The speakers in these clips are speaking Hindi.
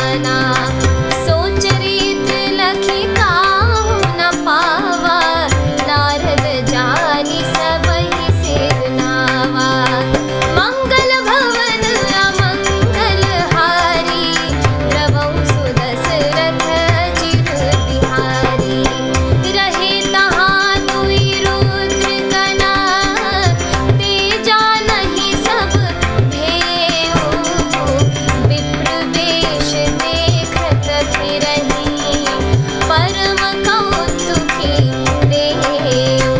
जाना। सोच रीत लखी काहू न पावा, नारद जानी सबहि सिर नावा। मंगल भवन अमंगल हारी, द्रवहु सुदशरथ चिर बिहारी। रहे तहाँ दुई रुद्र गना, तेजा नहीं सब भेऊ। विप्र वेश देखत फिरहीं, परम कौतुकी देऊ।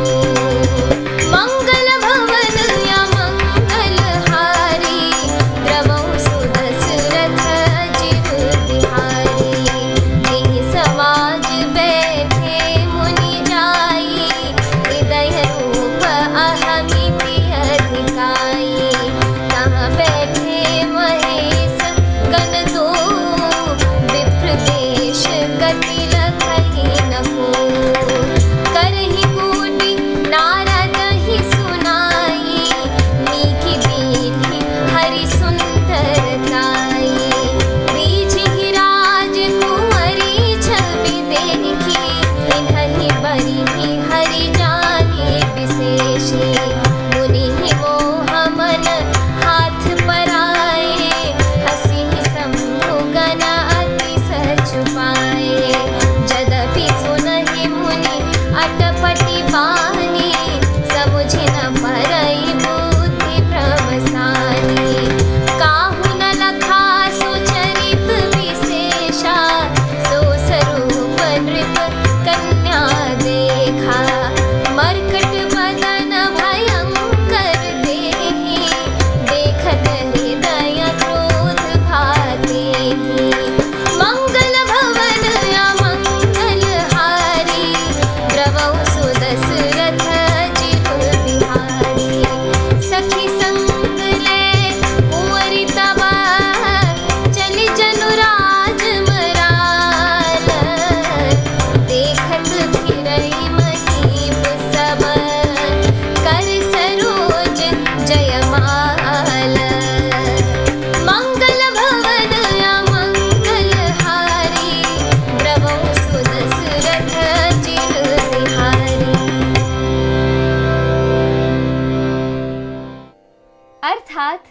मंगल भवन अमंगल हारी, द्रवहु सुदशरथ चिर बिहारी। जेहि समाज बैठे मुनि जाई, हृदय रूप अहमिति अधिकाई। तहाँ बैठे महेश गण दो, विप्र वेश गति लखहि न को। करहि कूटि नारद ही सुनाई, मीठी मीठी हरि सुंदरताई। रीझिहि राजकुंवरी छवि देखी, इन्हहि बरिहि हरि जानी विशेषी। मुनि मोह मन हाथ पराए, हँसिहि शंभु गण अति सहज पाए। जदपि सुनहि मुनि अटपटी बानी, समुझि न परई बुद्धि भ्रम सानी। काहू न लखा सुचरित विशेषा, सो स्वरूप नृप कन्या देखा। मर्कट बदन भयंकर देहि, देखत हृदय क्रोध भातेहि। मंगल भवन अमंगल हारी, द्रवहु सुदशरथ चिर बिहारी। सखी संग ले कुंवरी तबा, चली जनु राजमराल। देखत फिरई महीप सब, कर सरोज जयमाल। मंगल भवन अमंगल हारी, द्रवहु सुदशरथ चिर बिहारी। अर्थात,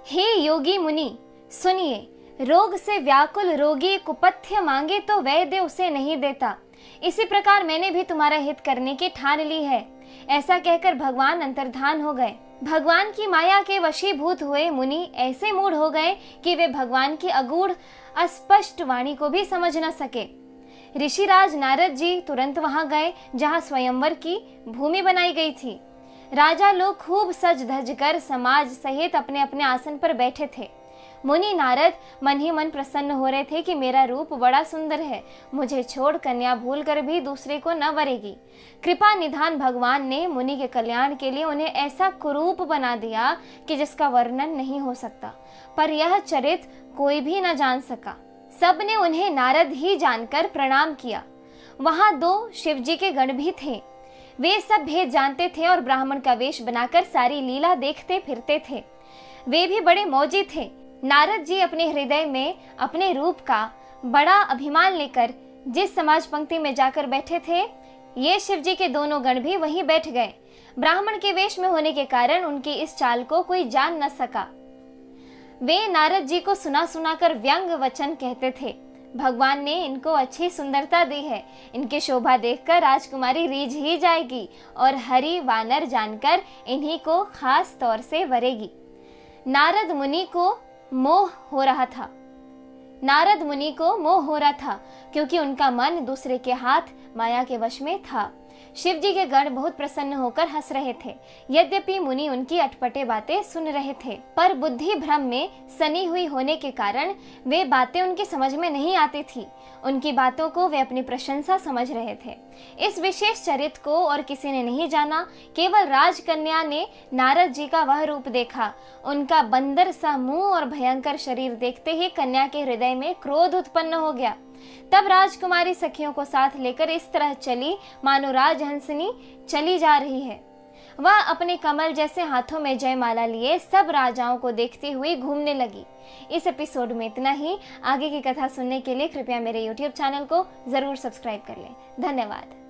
हे योगी मुनि सुनिए, रोग से व्याकुल रोगी कुपथ्य मांगे तो वैद्य उसे नहीं देता। इसी प्रकार मैंने भी तुम्हारा हित करने की ठान ली है। ऐसा कहकर भगवान अंतर्धान हो गए। भगवान की माया के वशीभूत हुए मुनि ऐसे मूढ़ हो गए कि वे भगवान की अगूढ़ अस्पष्ट वाणी को भी समझ न सके। ऋषिराज नारद जी तुरंत वहां गए जहां स्वयंवर की भूमि बनाई गई थी। राजा लोग खूब सज धज कर समाज सहित अपने अपने आसन पर बैठे थे। मुनि नारद मन ही मन प्रसन्न हो रहे थे कि मेरा रूप बड़ा सुंदर है, मुझे छोड़ कन्या भूल कर भी दूसरे को न वरेगी। कृपा निधान भगवान ने मुनि के कल्याण के लिए उन्हें ऐसा कुरूप बना दिया कि जिसका वर्णन नहीं हो सकता, पर यह चरित्र कोई भी न जान सका। सबने उन्हें नारद ही जानकर प्रणाम किया। वहां 2 शिवजी के गण भी थे। वे सब भेद जानते थे और ब्राह्मण का वेश बनाकर सारी लीला देखते फिरते थे। वे भी बड़े मौजी थे। नारद जी अपने हृदय में अपने रूप का बड़ा अभिमान लेकर जिस समाज पंक्ति में जाकर बैठे थे, ये शिवजी के दोनों गण भी वहीं बैठ गए। ब्राह्मण के वेश में होने के कारण उनकी इस चाल को कोई जान न सका। वे नारद जी को सुना सुना कर व्यंग वचन कहते थे। भगवान ने इनको अच्छी सुंदरता दी है, इनकी शोभा देखकर राजकुमारी रीझ ही जाएगी और हरि वानर जानकर इन्हीं को खास तौर से वरेगी। नारद मुनि को मोह हो रहा था क्योंकि उनका मन दूसरे के हाथ माया के वश में था। शिव जी के गण बहुत प्रसन्न होकर हंस रहे थे। यद्यपि मुनि उनकी अटपटे बातें सुन रहे थे, पर बुद्धि भ्रम में सनी हुई होने के कारण वे बातें उनकी समझ में नहीं आती थी। उनकी बातों को वे अपनी प्रशंसा समझ रहे थे। इस विशेष चरित्र को और किसी ने नहीं जाना। केवल राजकन्या ने नारद जी का वह रूप देखा। उनका बंदर सा मुंह और भयंकर शरीर देखते ही कन्या के हृदय में क्रोध उत्पन्न हो गया। तब राजकुमारी सखियों को साथ लेकर इस तरह चली मानो राजहंसनी चली जा रही है। वह अपने कमल जैसे हाथों में जयमाला लिए सब राजाओं को देखती हुई घूमने लगी। इस एपिसोड में इतना ही। आगे की कथा सुनने के लिए कृपया मेरे YouTube चैनल को जरूर सब्सक्राइब कर लें। धन्यवाद।